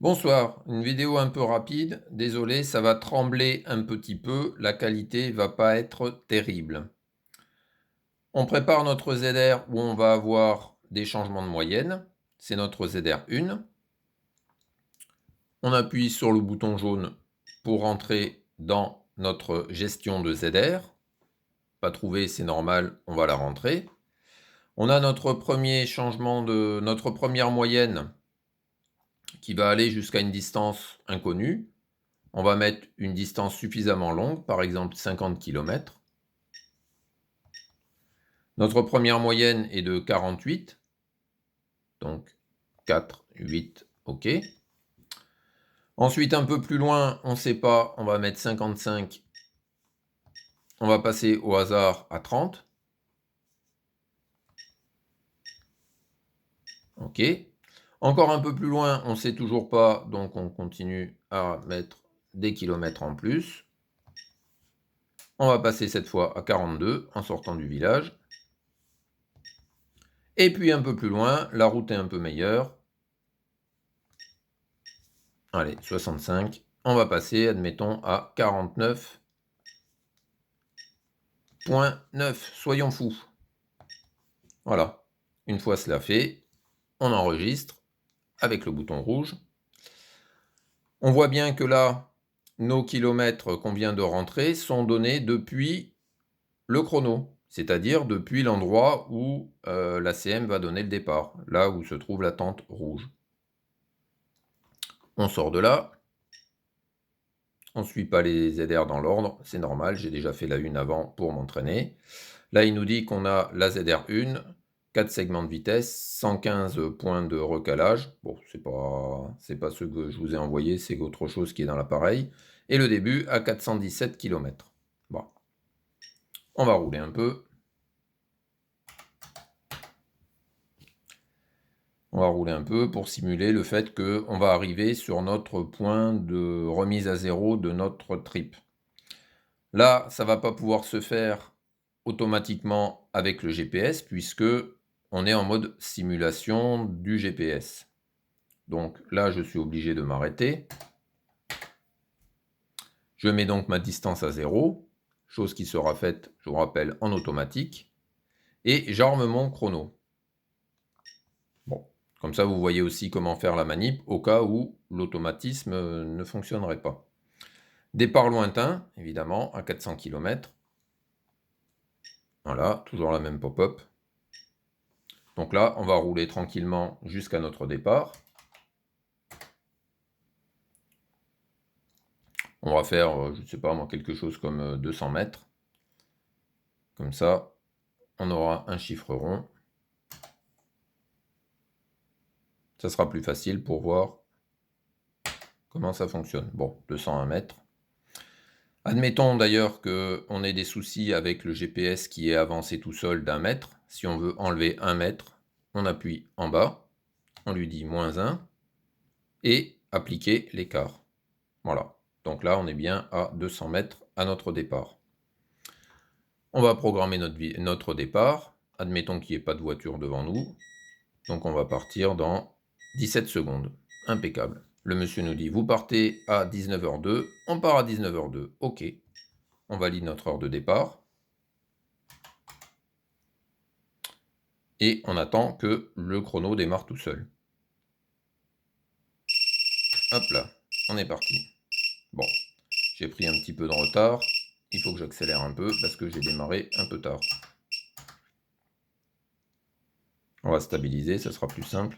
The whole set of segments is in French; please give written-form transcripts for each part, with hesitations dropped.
Bonsoir, une vidéo un peu rapide. Désolé, ça va trembler un petit peu, la qualité va pas être terrible. On prépare notre ZR où on va avoir des changements de moyenne. C'est notre ZR 1. On appuie sur le bouton jaune pour rentrer dans notre gestion de ZR. Pas trouvé, c'est normal, on va la rentrer. On a notre premier changement de notre première moyenne qui va aller jusqu'à une distance inconnue. On va mettre une distance suffisamment longue, par exemple 50 km. Notre première moyenne est de 48. Donc 4, 8, OK. Ensuite, un peu plus loin, on ne sait pas, on va mettre 55. On va passer au hasard à 30. OK. Encore un peu plus loin, on ne sait toujours pas, donc on continue à mettre des kilomètres en plus. On va passer cette fois à 42 en sortant du village. Et puis un peu plus loin, la route est un peu meilleure. Allez, 65. On va passer, admettons, à 49,9. Soyons fous. Voilà. Une fois cela fait, on enregistre avec le bouton rouge. On voit bien que là, nos kilomètres qu'on vient de rentrer sont donnés depuis le chrono, c'est-à-dire depuis l'endroit où l'ACM va donner le départ, là où se trouve la tente rouge. On sort de là. On ne suit pas les ZR dans l'ordre, c'est normal, j'ai déjà fait la une avant pour m'entraîner. Là, il nous dit qu'on a la ZR 1, 4 segments de vitesse, 115 points de recalage. Bon, c'est pas ce que je vous ai envoyé, c'est autre chose qui est dans l'appareil. Et le début à 417 km. Bon. On va rouler un peu. On va rouler un peu pour simuler le fait qu'on va arriver sur notre point de remise à zéro de notre trip. Là, ça ne va pas pouvoir se faire automatiquement avec le GPS puisque on est en mode simulation du GPS. Donc là, je suis obligé de m'arrêter. Je mets donc ma distance à 0, chose qui sera faite, je vous rappelle, en automatique. Et j'arme mon chrono. Bon, comme ça, vous voyez aussi comment faire la manip au cas où l'automatisme ne fonctionnerait pas. Départ lointain, évidemment, à 400 km. Voilà, toujours la même pop-up. Donc là, on va rouler tranquillement jusqu'à notre départ. On va faire, je ne sais pas moi, quelque chose comme 200 mètres. Comme ça, on aura un chiffre rond. Ça sera plus facile pour voir comment ça fonctionne. Bon, 201 mètres. Admettons d'ailleurs qu'on ait des soucis avec le GPS qui est avancé tout seul d'1 mètre. Si on veut enlever 1 mètre, on appuie en bas, on lui dit -1 et appliquer l'écart. Voilà. Donc là, on est bien à 200 mètres à notre départ. On va programmer notre départ. Admettons qu'il n'y ait pas de voiture devant nous. Donc on va partir dans 17 secondes. Impeccable. Le monsieur nous dit, vous partez à 19h02. On part à 19h02. OK. On valide notre heure de départ. Et on attend que le chrono démarre tout seul. Hop là, on est parti. Bon, j'ai pris un petit peu de retard. Il faut que j'accélère un peu parce que j'ai démarré un peu tard. On va stabiliser, ça sera plus simple.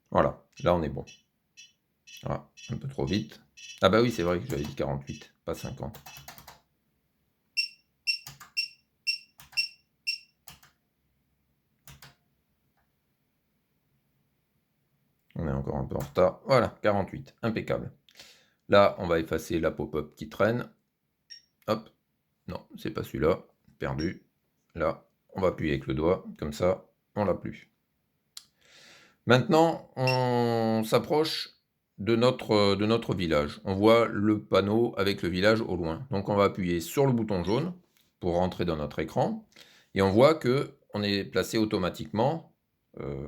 Voilà, là on est bon. Voilà, un peu trop vite. Ah bah oui, c'est vrai que j'avais dit 48, pas 50. On est encore un peu en retard. Voilà, 48, impeccable. Là, on va effacer la pop-up qui traîne. Hop, non, c'est pas celui-là, perdu. Là, on va appuyer avec le doigt, comme ça, on l'a plus. Maintenant, on s'approche de notre village. On voit le panneau avec le village au loin. Donc on va appuyer sur le bouton jaune pour rentrer dans notre écran. Et on voit qu'on est placé automatiquement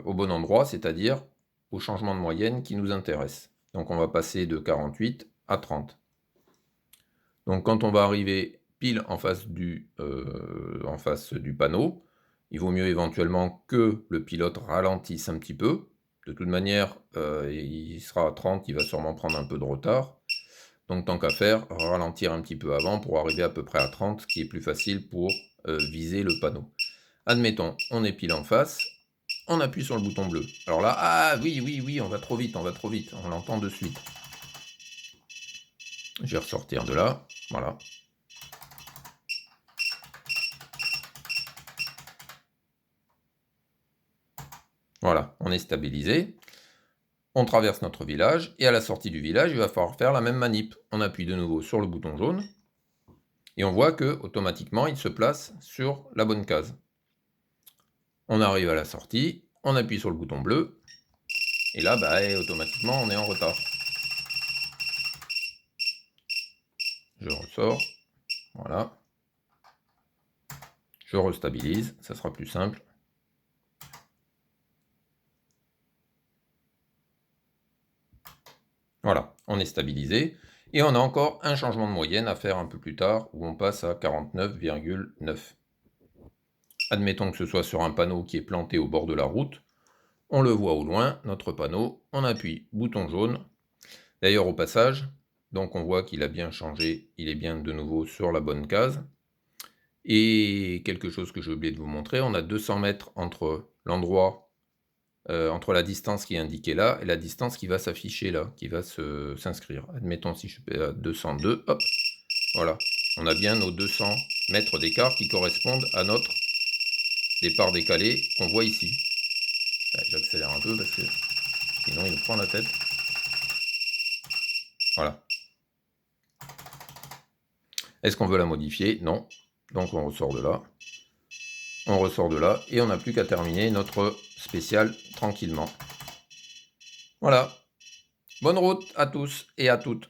au bon endroit, c'est-à-dire au changement de moyenne qui nous intéresse. Donc on va passer de 48 à 30. Donc quand on va arriver pile en face du panneau, il vaut mieux éventuellement que le pilote ralentisse un petit peu. De toute manière, il sera à 30, il va sûrement prendre un peu de retard. Donc tant qu'à faire, ralentir un petit peu avant pour arriver à peu près à 30, ce qui est plus facile pour viser le panneau. Admettons, on est pile en face, on appuie sur le bouton bleu. Alors là, ah oui, on va trop vite, on l'entend de suite. Je vais ressortir de là, voilà. Voilà, on est stabilisé. On traverse notre village, et à la sortie du village, il va falloir faire la même manip. On appuie de nouveau sur le bouton jaune, et on voit que automatiquement il se place sur la bonne case. On arrive à la sortie, on appuie sur le bouton bleu, et là, automatiquement, on est en retard. Je ressors, voilà. Je restabilise, ça sera plus simple. Voilà, on est stabilisé. Et on a encore un changement de moyenne à faire un peu plus tard, où on passe à 49,9. Admettons que ce soit sur un panneau qui est planté au bord de la route. On le voit au loin, notre panneau, on appuie bouton jaune. D'ailleurs au passage, donc on voit qu'il a bien changé, il est bien de nouveau sur la bonne case. Et quelque chose que j'ai oublié de vous montrer, on a 200 mètres entre l'endroit, entre la distance qui est indiquée là et la distance qui va s'afficher là, qui va s'inscrire. Admettons si je fais à 202, hop, voilà. On a bien nos 200 mètres d'écart qui correspondent à notre départ décalé qu'on voit ici. J'accélère un peu parce que sinon il nous prend la tête. Voilà. Est-ce qu'on veut la modifier? Non. Donc on ressort de là. On ressort de là et on n'a plus qu'à terminer notre spécial tranquillement. Voilà. Bonne route à tous et à toutes.